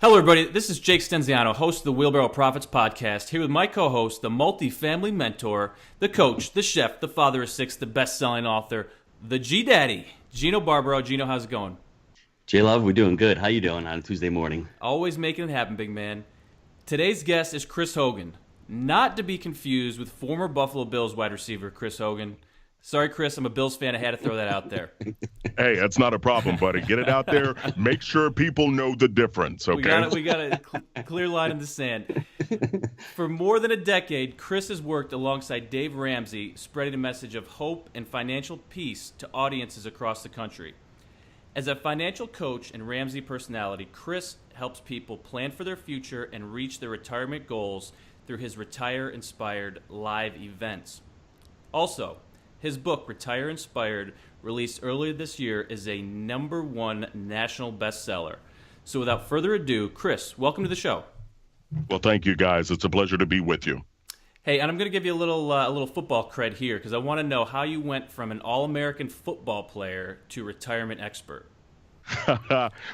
Hello, everybody. This is Jake Stenziano, host of the Wheelbarrow Profits podcast, here with my co-host, the multi-family mentor, the coach, the chef, the father of six, the best-selling author, the G-Daddy, Gino Barbaro. Gino, how's it going? J-Love, we're doing good. How you doing on a Tuesday morning? Always making it happen, big man. Today's guest is Chris Hogan, not to be confused with former Buffalo Bills wide receiver Chris Hogan. Sorry, Chris, I'm a Bills fan. I had to throw that out there. Hey, that's not a problem, buddy. Get it out there. Make sure people know the difference, okay? We got a clear line in the sand. For more than a decade, Chris has worked alongside Dave Ramsey, spreading a message of hope and financial peace to audiences across the country. As a financial coach and Ramsey personality, Chris helps people plan for their future and reach their retirement goals through his Retire-inspired live events. Also, his book, Retire Inspired, released earlier this year, is a #1 national bestseller. So without further ado, Chris, welcome to the show. Well, thank you, guys. It's a pleasure to be with you. Hey, and I'm going to give you a little football cred here because I want to know how you went from an All-American football player to retirement expert.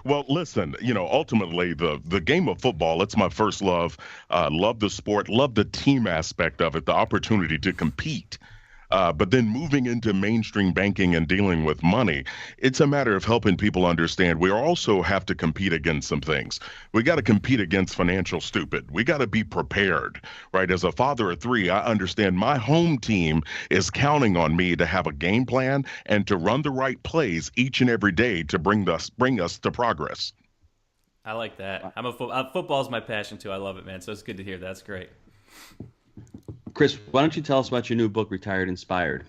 Well, listen, ultimately the game of football, it's my first love. Love the sport, love the team aspect of it, the opportunity to compete. But then moving into mainstream banking and dealing with money, it's a matter of helping people understand we also have to compete against some things. We got to compete against financial stupid. We got to be prepared, right? As a father of three, I understand my home team is counting on me to have a game plan and to run the right plays each and every day to bring us to progress. I like that. Football's my passion too. I love it, man. So it's good to hear. That's great. Chris, why don't you tell us about your new book, Retired Inspired?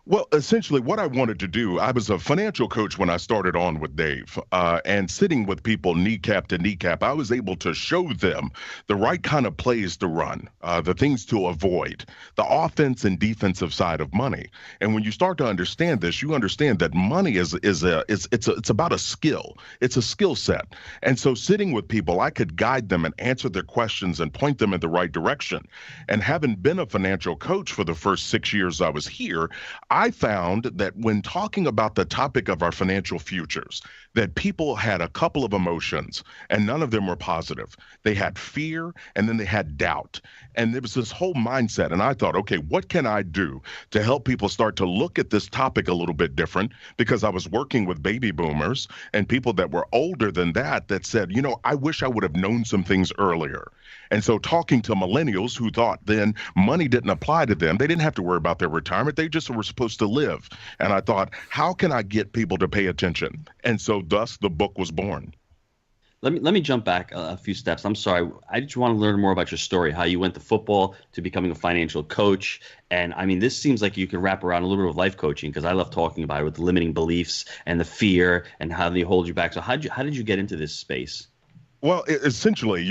Well, essentially what I wanted to do, I was a financial coach when I started on with Dave, and sitting with people kneecap to kneecap, I was able to show them the right kind of plays to run, the things to avoid, the offense and defensive side of money. And when you start to understand this, you understand that money it's about a skill. It's a skill set. And so sitting with people, I could guide them and answer their questions and point them in the right direction. And having been a financial coach for the first 6 years I was here, I found that when talking about the topic of our financial futures, that people had a couple of emotions and none of them were positive. They had fear and then they had doubt. And there was this whole mindset. And I thought, okay, what can I do to help people start to look at this topic a little bit different? Because I was working with baby boomers and people that were older than that said, I wish I would have known some things earlier. And so talking to millennials who thought then money didn't apply to them, they didn't have to worry about their retirement. They just were supposed to live. And I thought, how can I get people to pay attention? And so thus the book was born. Let me jump back a few steps. I'm sorry. I just want to learn more about your story, how you went to football to becoming a financial coach. And I mean, this seems like you can wrap around a little bit of life coaching because I love talking about it with the limiting beliefs and the fear and how they hold you back. So how did you get into this space? Well, essentially,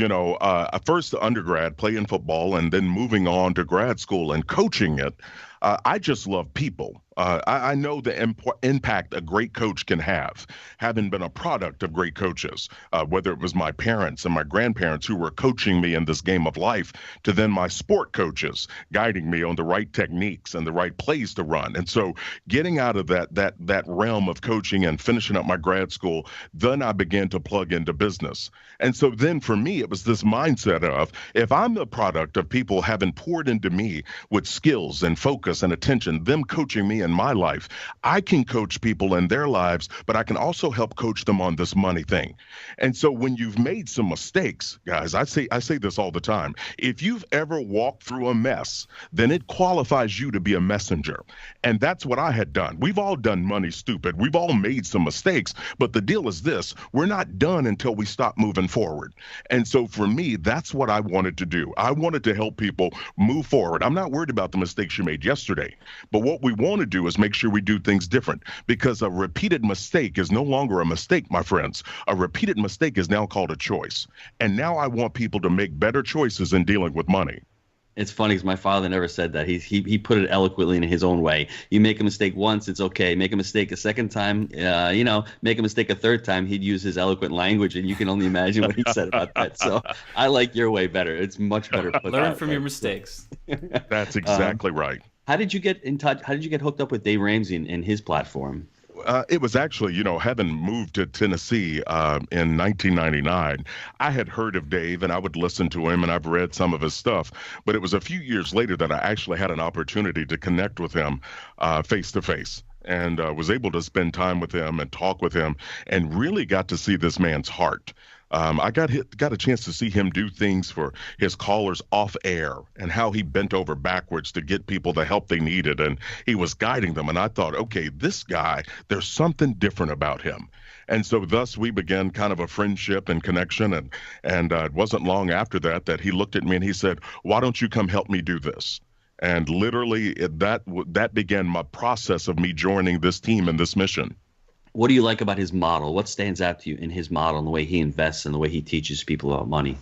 first undergrad playing football and then moving on to grad school and coaching it. I just love people. I know the impact a great coach can have, having been a product of great coaches, whether it was my parents and my grandparents who were coaching me in this game of life, to then my sport coaches guiding me on the right techniques and the right plays to run. And so getting out of that realm of coaching and finishing up my grad school, then I began to plug into business. And so then for me, it was this mindset of, if I'm the product of people having poured into me with skills and focus and attention, them coaching me in my life, I can coach people in their lives, but I can also help coach them on this money thing. And so when you've made some mistakes, guys, I say this all the time, if you've ever walked through a mess, then it qualifies you to be a messenger. And that's what I had done. We've all done money stupid. We've all made some mistakes, but the deal is this, we're not done until we stop moving forward. And so for me, that's what I wanted to do. I wanted to help people move forward. I'm not worried about the mistakes you made yesterday, but what we want to do is make sure we do things different, because a repeated mistake is no longer a mistake, my friends. A repeated mistake is now called a choice. And now I want people to make better choices in dealing with money. It's funny because my father never said that. He put it eloquently in his own way. You make a mistake once, it's okay. Make a mistake a second time, make a mistake a third time, he'd use his eloquent language, and you can only imagine what he said about that. So I like your way better. It's much better put Learn from your mistakes. That's exactly right. How did you get in touch? How did you get hooked up with Dave Ramsey and his platform? It was actually, having moved to Tennessee in 1999, I had heard of Dave and I would listen to him and I've read some of his stuff. But it was a few years later that I actually had an opportunity to connect with him face to face. And was able to spend time with him and talk with him and really got to see this man's heart. I got a chance to see him do things for his callers off air and how he bent over backwards to get people the help they needed. And he was guiding them. And I thought, okay, this guy, there's something different about him. And so thus we began kind of a friendship and connection. And it wasn't long after that he looked at me and he said, why don't you come help me do this? And literally that began my process of me joining this team and this mission. What do you like about his model? What stands out to you in his model and the way he invests and the way he teaches people about money?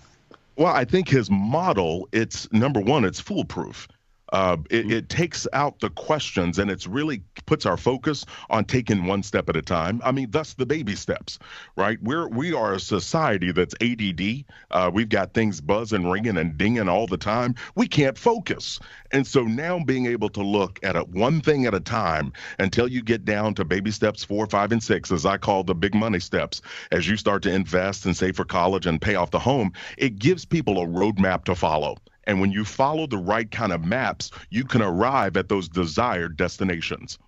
Well, I think his model, it's number one, it's foolproof. It takes out the questions and it's really puts our focus on taking one step at a time. I mean, thus the baby steps, right? We are a society that's ADD. We've got things buzzing, ringing, and dinging all the time. We can't focus. And so now being able to look at it one thing at a time until you get down to baby steps 4, 5, and 6, as I call the big money steps, as you start to invest and save for college and pay off the home, it gives people a roadmap to follow. And when you follow the right kind of maps, you can arrive at those desired destinations.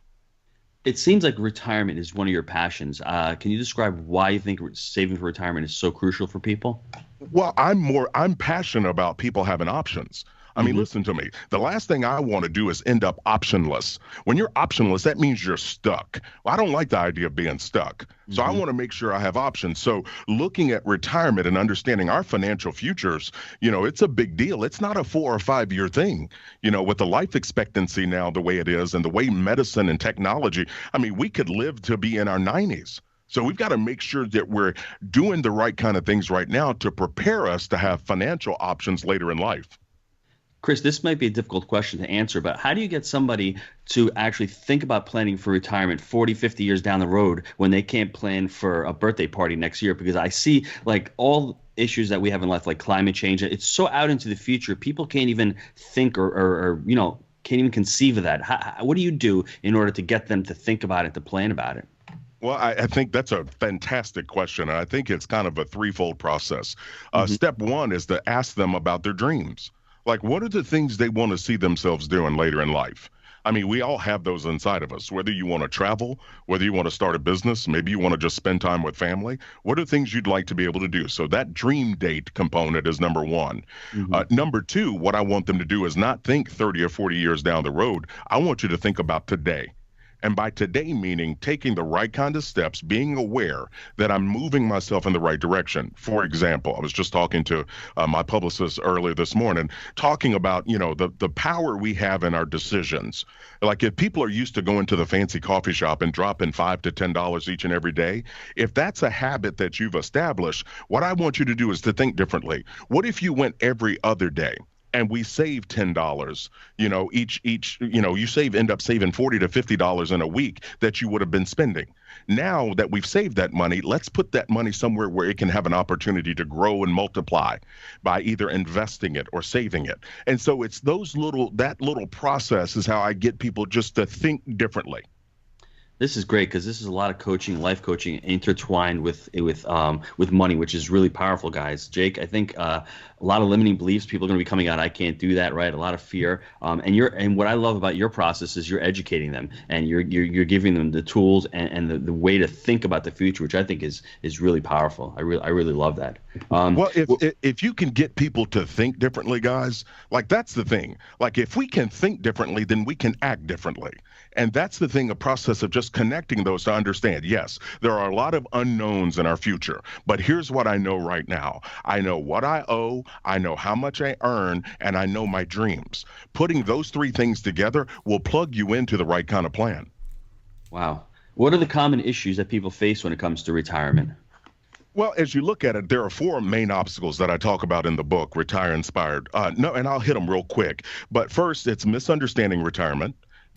It seems like retirement is one of your passions. Can you describe why you think saving for retirement is so crucial for people? Well, I'm passionate about people having options. I mean, listen to me. The last thing I want to do is end up optionless. When you're optionless, that means you're stuck. Well, I don't like the idea of being stuck. So I want to make sure I have options. So looking at retirement and understanding our financial futures, it's a big deal. It's not a 4 or 5 year thing. With the life expectancy now the way it is and the way medicine and technology, I mean, we could live to be in our 90s. So we've got to make sure that we're doing the right kind of things right now to prepare us to have financial options later in life. Chris, this might be a difficult question to answer, but how do you get somebody to actually think about planning for retirement 40, 50 years down the road when they can't plan for a birthday party next year? Because I see like all issues that we have in life, like climate change, it's so out into the future. People can't even think or can't even conceive of that. What do you do in order to get them to think about it, to plan about it? Well, I think that's a fantastic question. And I think it's kind of a threefold process. Step one is to ask them about their dreams. Like, what are the things they want to see themselves doing later in life? I mean, we all have those inside of us, whether you want to travel, whether you want to start a business, maybe you want to just spend time with family. What are things you'd like to be able to do? So that dream date component is number one. Number two, what I want them to do is not think 30 or 40 years down the road. I want you to think about today. And by today, meaning taking the right kind of steps, being aware that I'm moving myself in the right direction. For example, I was just talking to my publicist earlier this morning, talking about, the power we have in our decisions. Like if people are used to going to the fancy coffee shop and dropping $5 to $10 each and every day, if that's a habit that you've established, what I want you to do is to think differently. What if you went every other day? And we save $10, end up saving $40 to $50 in a week that you would have been spending. Now that we've saved that money, let's put that money somewhere where it can have an opportunity to grow and multiply by either investing it or saving it. And so it's that little process is how I get people just to think differently. This is great because this is a lot of coaching, life coaching, intertwined with money, which is really powerful, guys. Jake, I think a lot of limiting beliefs. People are going to be coming out. I can't do that, right? A lot of fear. And what I love about your process is you're educating them and you're giving them the tools and the way to think about the future, which I think is really powerful. I really love that. Well, if you can get people to think differently, guys, like that's the thing. Like if we can think differently, then we can act differently. And that's the thing, a process of just connecting those to understand, yes, there are a lot of unknowns in our future, but here's what I know right now. I know what I owe, I know how much I earn, and I know my dreams. Putting those three things together will plug you into the right kind of plan. Wow. What are the common issues that people face when it comes to retirement? Well, as you look at it, there are 4 main obstacles that I talk about in the book, Retire Inspired. And I'll hit them real quick. But first, it's misunderstanding retirement.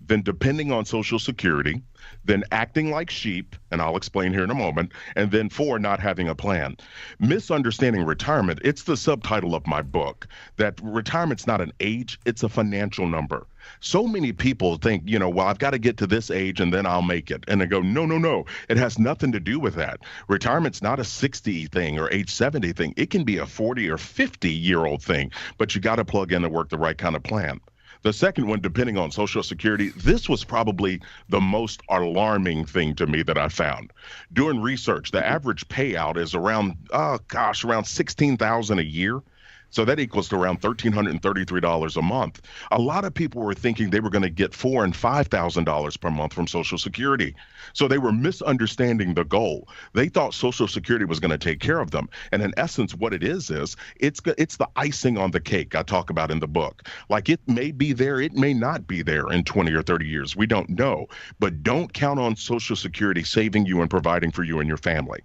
then depending on Social Security, then acting like sheep, and I'll explain here in a moment, and then 4, not having a plan. Misunderstanding retirement, it's the subtitle of my book, that retirement's not an age, it's a financial number. So many people think, well, I've got to get to this age and then I'll make it. And they go, no, no, no. It has nothing to do with that. Retirement's not a 60 thing or age 70 thing. It can be a 40 or 50-year-old thing, but you got to plug in and work the right kind of plan. The second one, depending on Social Security, this was probably the most alarming thing to me that I found. Doing research, the average payout is around $16,000 a year. So that equals to around $1,333 a month. A lot of people were thinking they were going to get $4,000 and $5,000 per month from Social Security. So they were misunderstanding the goal. They thought Social Security was going to take care of them. And in essence, what it is it's the icing on the cake I talk about in the book. Like, it may be there, it may not be there in 20 or 30 years. We don't know. But don't count on Social Security saving you and providing for you and your family.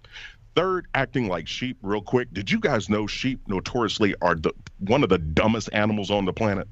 Third, acting like sheep. Real quick, did you guys know sheep notoriously are one of the dumbest animals on the planet?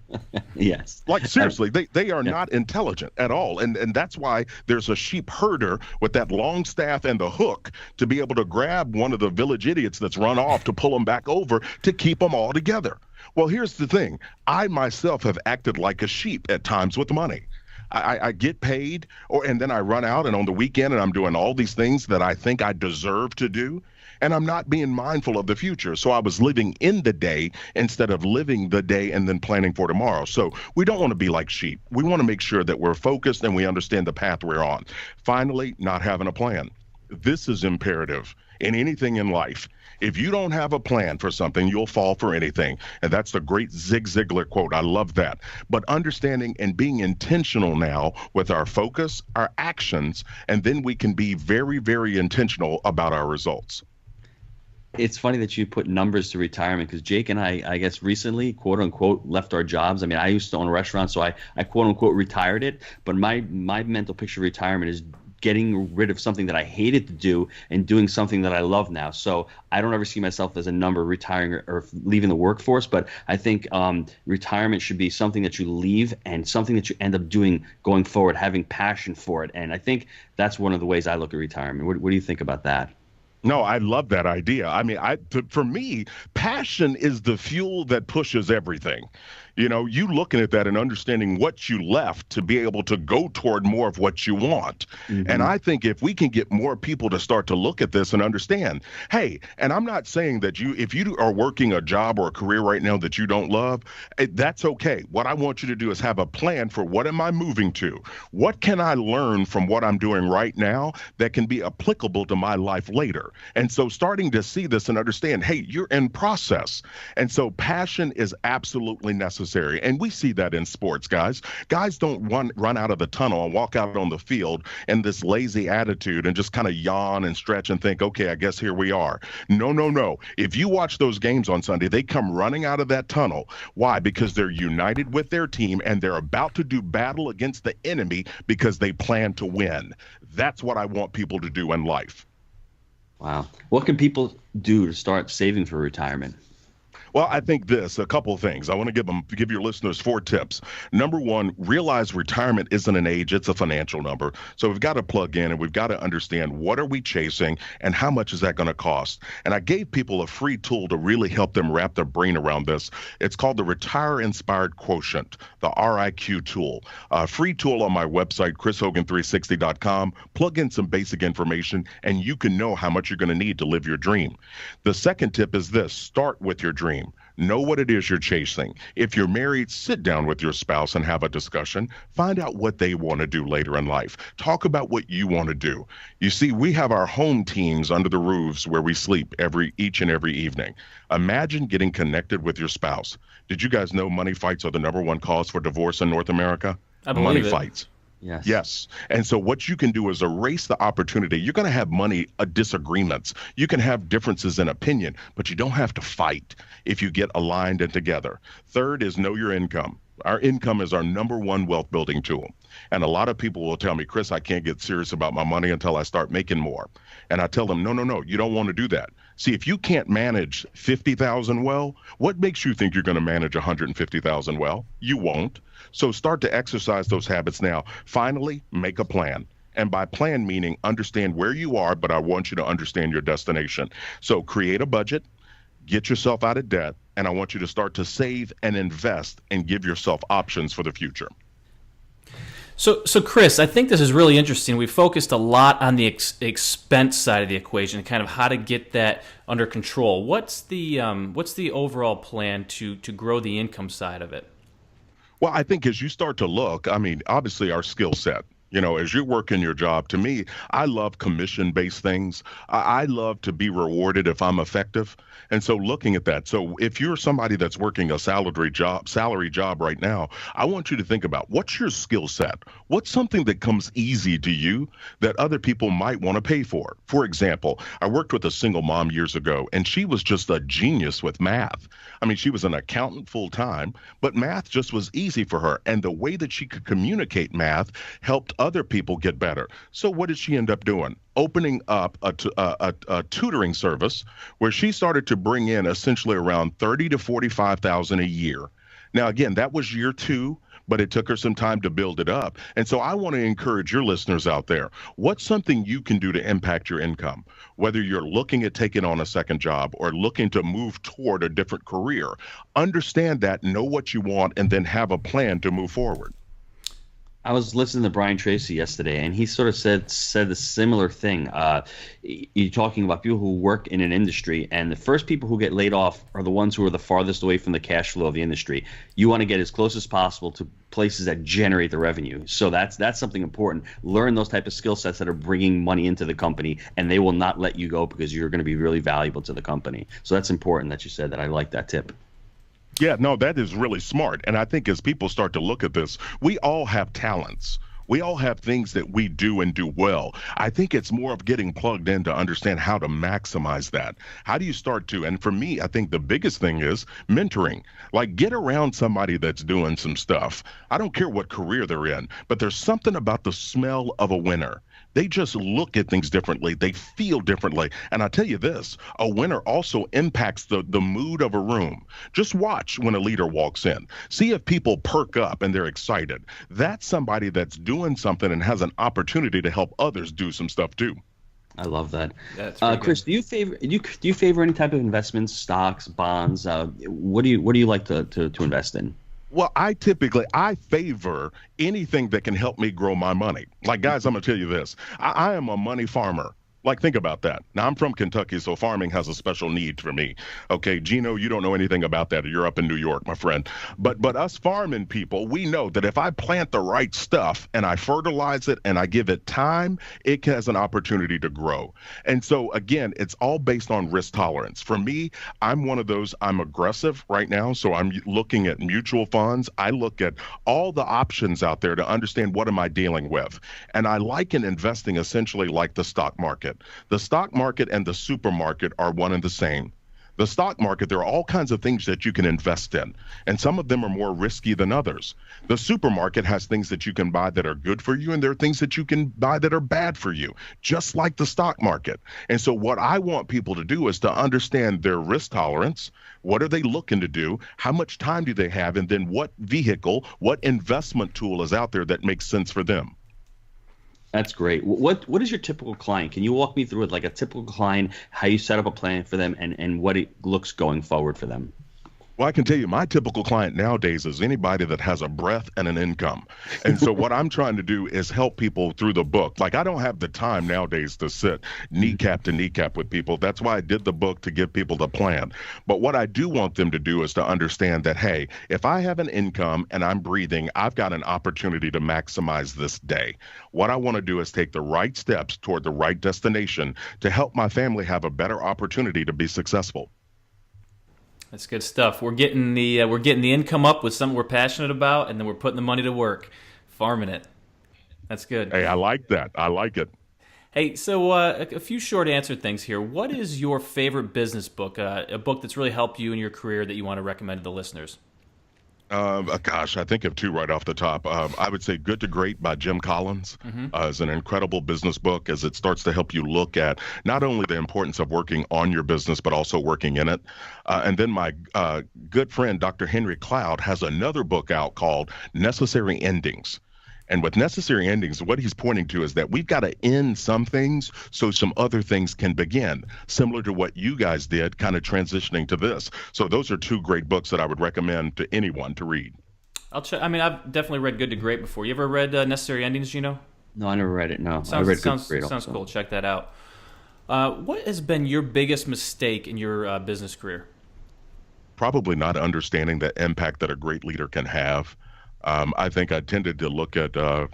Yes. Like, seriously, they are not intelligent at all. And that's why there's a sheep herder with that long staff and the hook to be able to grab one of the village idiots that's run off to pull them back over to keep them all together. Well, here's the thing. I myself have acted like a sheep at times with money. I get paid, and then I run out, and on the weekend, and I'm doing all these things that I think I deserve to do, and I'm not being mindful of the future. So I was living in the day instead of living the day and then planning for tomorrow. So we don't want to be like sheep. We want to make sure that we're focused and we understand the path we're on. Finally, not having a plan. This is imperative in anything in life. If you don't have a plan for something, you'll fall for anything. And that's the great Zig Ziglar quote. I love that. But understanding and being intentional now with our focus, our actions, and then we can be very, very intentional about our results. It's funny that you put numbers to retirement, because Jake and I guess recently, quote unquote, left our jobs. I mean, I used to own a restaurant, so I quote unquote retired it. But my mental picture of retirement is getting rid of something that I hated to do and doing something that I love now. So I don't ever see myself as a number retiring or leaving the workforce, but I think retirement should be something that you leave and something that you end up doing going forward, having passion for it. And I think that's one of the ways I look at retirement. What do you think about that? No, I love that idea. I mean, for me, passion is the fuel that pushes everything. You looking at that and understanding what you left to be able to go toward more of what you want. Mm-hmm. And I think if we can get more people to start to look at this and understand, hey, and I'm not saying that if you are working a job or a career right now that you don't love, that's okay. What I want you to do is have a plan for what am I moving to? What can I learn from what I'm doing right now that can be applicable to my life later? And so starting to see this and understand, hey, you're in process. And so passion is absolutely necessary. And we see that in sports, guys. Guys don't run out of the tunnel and walk out on the field in this lazy attitude and just kind of yawn and stretch and think, okay, I guess here we are. No, no, no. If you watch those games on Sunday, they come running out of that tunnel. Why? Because they're united with their team and they're about to do battle against the enemy because they plan to win. That's what I want people to do in life. Wow. What can people do to start saving for retirement? Well, I think a couple of things. I want to give your listeners 4 tips. Number one, realize retirement isn't an age, it's a financial number. So we've got to plug in and we've got to understand what are we chasing and how much is that going to cost. And I gave people a free tool to really help them wrap their brain around this. It's called the Retire Inspired Quotient, the RIQ tool. A free tool on my website, chrishogan360.com. Plug in some basic information and you can know how much you're going to need to live your dream. The second tip is this: start with your dream. Know what it is you're chasing. If you're married, sit down with your spouse and have a discussion. Find out what they want to do later in life. Talk about what you want to do. You see, we have our home teams under the roofs where we sleep each and every evening. Imagine getting connected with your spouse. Did you guys know money fights are the number 1 cause for divorce in North America? I believe money it. Fights. Yes. Yes. And so what you can do is erase the opportunity. You're going to have money disagreements. You can have differences in opinion, but you don't have to fight if you get aligned and together. Third is know your income. Our income is our number one wealth building tool. And a lot of people will tell me, Chris, I can't get serious about my money until I start making more. And I tell them, no, no, no, you don't want to do that. See, if you can't manage 50,000 well, what makes you think you're going to manage 150,000 well? You won't. So start to exercise those habits now. Finally, make a plan. And by plan meaning understand where you are, but I want you to understand your destination. So create a budget, get yourself out of debt, and I want you to start to save and invest and give yourself options for the future. So Chris, I think this is really interesting. We focused a lot on the expense side of the equation, kind of how to get that under control. What's the overall plan to grow the income side of it? Well, I think as you start to look, I mean, obviously our skill set. You know, as you're working your job, to me, I love commission-based things. I love to be rewarded if I'm effective. And so looking at that, so if you're somebody that's working a salary job right now, I want you to think about what's your skill set? What's something that comes easy to you that other people might want to pay for? For example, I worked with a single mom years ago, and she was just a genius with math. I mean, she was an accountant full time, but math just was easy for her. And the way that she could communicate math helped other people get better. So what did she end up doing? Opening up a tutoring service where she started to bring in essentially around 30 to 45,000 a year. Now, again, that was year 2, but it took her some time to build it up. And so I want to encourage your listeners out there. What's something you can do to impact your income? Whether you're looking at taking on a second job or looking to move toward a different career, understand that, know what you want, and then have a plan to move forward. I was listening to Brian Tracy yesterday, and he sort of said a similar thing. You're talking about people who work in an industry, and the first people who get laid off are the ones who are the farthest away from the cash flow of the industry. You want to get as close as possible to places that generate the revenue. So that's something important. Learn those type of skill sets that are bringing money into the company, and they will not let you go because you're going to be really valuable to the company. So that's important that you said that. I like that tip. Yeah, no, that is really smart. And I think as people start to look at this, we all have talents. We all have things that we do and do well. I think it's more of getting plugged in to understand how to maximize that. How do you start to? And for me, I think the biggest thing is mentoring. Like, get around somebody that's doing some stuff. I don't care what career they're in, but there's something about the smell of a winner. They just look at things differently. They feel differently. And I tell you this, a winner also impacts the mood of a room. Just watch when a leader walks in. See if people perk up and they're excited. That's somebody that's doing something and has an opportunity to help others do some stuff too. I love that. That's Chris, do you favor any type of investments, stocks, bonds? What do you like to invest in? Well, I favor anything that can help me grow my money. Like, guys, I'm going to tell you this. I am a money farmer. Like, think about that. Now, I'm from Kentucky, so farming has a special need for me. Okay, Gino, you don't know anything about that. You're up in New York, my friend. But us farming people, we know that if I plant the right stuff and I fertilize it and I give it time, it has an opportunity to grow. And so, again, it's all based on risk tolerance. For me, I'm one of those, I'm aggressive right now, so I'm looking at mutual funds. I look at all the options out there to understand what am I dealing with. And I liken investing essentially like the stock market. The stock market and the supermarket are one and the same. The stock market, there are all kinds of things that you can invest in, and some of them are more risky than others. The supermarket has things that you can buy that are good for you, and there are things that you can buy that are bad for you, just like the stock market. And so what I want people to do is to understand their risk tolerance. What are they looking to do? How much time do they have? And then what vehicle, what investment tool is out there that makes sense for them? That's great. What is your typical client? Can you walk me through it, like a typical client, how you set up a plan for them and what it looks going forward for them? Well, I can tell you my typical client nowadays is anybody that has a breath and an income. And so what I'm trying to do is help people through the book. Like, I don't have the time nowadays to sit kneecap to kneecap with people. That's why I did the book, to give people the plan. But what I do want them to do is to understand that, hey, if I have an income and I'm breathing, I've got an opportunity to maximize this day. What I want to do is take the right steps toward the right destination to help my family have a better opportunity to be successful. That's good stuff. We're getting the income up with something we're passionate about, and then we're putting the money to work, farming it. That's good. Hey, I like that. I like it. Hey, so a few short answer things here. What is your favorite business book? A book that's really helped you in your career that you want to recommend to the listeners? Gosh, I think of two right off the top. I would say Good to Great by Jim Collins Mm-hmm. is an incredible business book as it starts to help you look at not only the importance of working on your business, but also working in it. And then my good friend, Dr. Henry Cloud, has another book out called Necessary Endings. And with necessary endings, what he's pointing to is that we've got to end some things so some other things can begin, similar to what you guys did, kind of transitioning to this. So those are two great books that I would recommend to anyone to read. I'll check. I mean, I've definitely read Good to Great before. You ever read Necessary Endings, Gino? No, I never read it. No, I Sounds read Good sounds to Great sounds also. cool. Check that out. What has been your biggest mistake in your business career? Probably not understanding the impact that a great leader can have. I think I tended to look at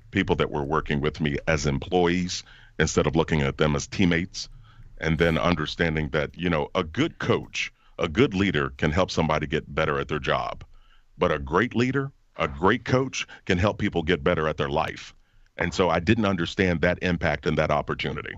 people that were working with me as employees instead of looking at them as teammates, and then understanding that, a good coach, a good leader can help somebody get better at their job. But a great leader, a great coach can help people get better at their life. And so I didn't understand that impact and that opportunity.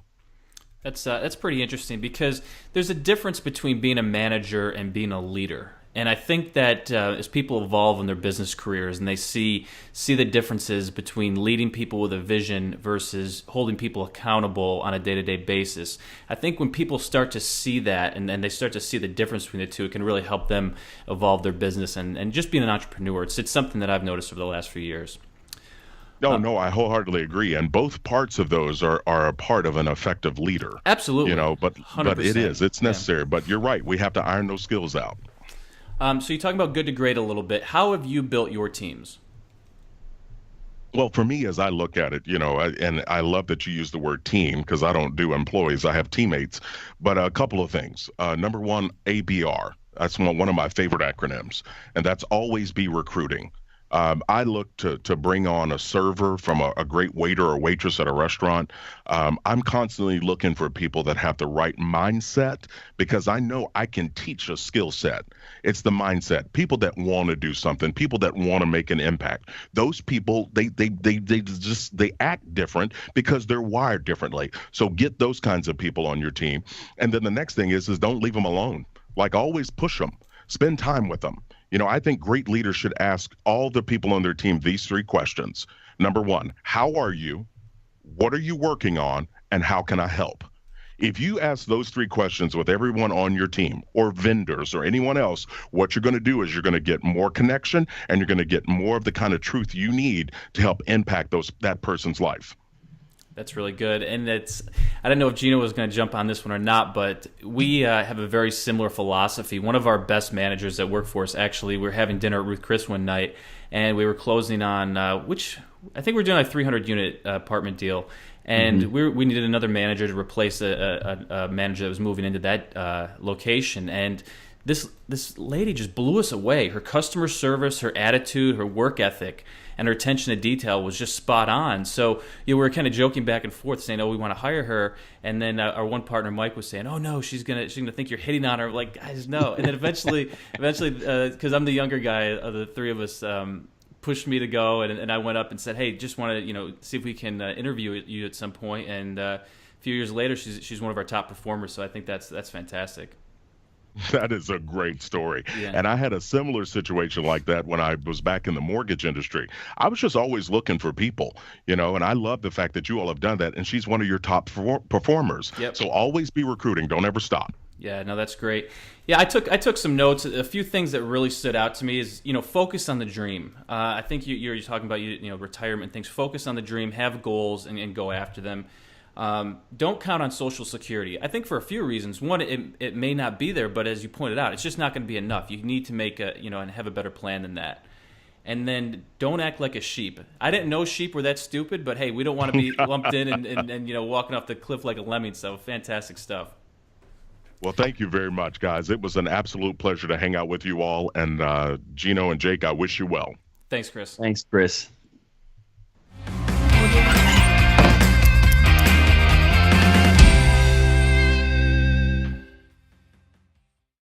That's pretty interesting because there's a difference between being a manager and being a leader. And I think that as people evolve in their business careers and they see the differences between leading people with a vision versus holding people accountable on a day-to-day basis, I think when people start to see that and they start to see the difference between the two, it can really help them evolve their business and just being an entrepreneur. It's something that I've noticed over the last few years. No, I wholeheartedly agree. And both parts of those are a part of an effective leader. Absolutely. But 100%. it's necessary. Yeah. But you're right. We have to iron those skills out. So you're talking about Good to Great a little bit. How have you built your teams? Well, for me, as I look at it, and I love that you use the word team because I don't do employees. I have teammates. But a couple of things. Number one, ABR. That's one of my favorite acronyms. And that's always be recruiting. I look to bring on a server from a great waiter or waitress at a restaurant. I'm constantly looking for people that have the right mindset because I know I can teach a skill set. It's the mindset. People that want to do something, people that want to make an impact. Those people, they act different because they're wired differently. So get those kinds of people on your team. And then the next thing is don't leave them alone. Like always push them. Spend time with them. I think great leaders should ask all the people on their team these three questions. Number one, how are you? What are you working on? And how can I help? If you ask those three questions with everyone on your team or vendors or anyone else, what you're going to do is you're going to get more connection and you're going to get more of the kind of truth you need to help impact that person's life. That's really good. And I don't know if Gino was going to jump on this one or not, but we have a very similar philosophy. One of our best managers at Workforce, actually, we were having dinner at Ruth Chris one night, and we were closing on, I think we were doing a 300-unit apartment deal. And we needed another manager to replace a manager that was moving into that location. And this lady just blew us away. Her customer service, her attitude, her work ethic, and her attention to detail was just spot on. So we were kind of joking back and forth, saying, "Oh, we want to hire her." And then our one partner, Mike, was saying, "Oh no, she's gonna think you're hitting on her." Like, guys, no. And then eventually, because I'm the younger guy of the three of us, pushed me to go, and I went up and said, "Hey, just want to see if we can interview you at some point." And a few years later, she's one of our top performers. So I think that's fantastic. That is a great story. Yeah. And I had a similar situation like that when I was back in the mortgage industry. I was just always looking for people, and I love the fact that you all have done that. And she's one of your top performers. Yep. So always be recruiting. Don't ever stop. Yeah, no, that's great. Yeah, I took some notes. A few things that really stood out to me is, focus on the dream. I think you're talking about, retirement things. Focus on the dream, have goals, and go after them. Don't count on Social Security. I think for a few reasons. One, it may not be there, but as you pointed out, it's just not going to be enough. You need to make and have a better plan than that. And then don't act like a sheep. I didn't know sheep were that stupid, but hey, we don't want to be lumped in and walking off the cliff like a lemming. So fantastic stuff. Well, thank you very much, guys. It was an absolute pleasure to hang out with you all. And Gino and Jake, I wish you well. Thanks, Chris. Thanks, Chris.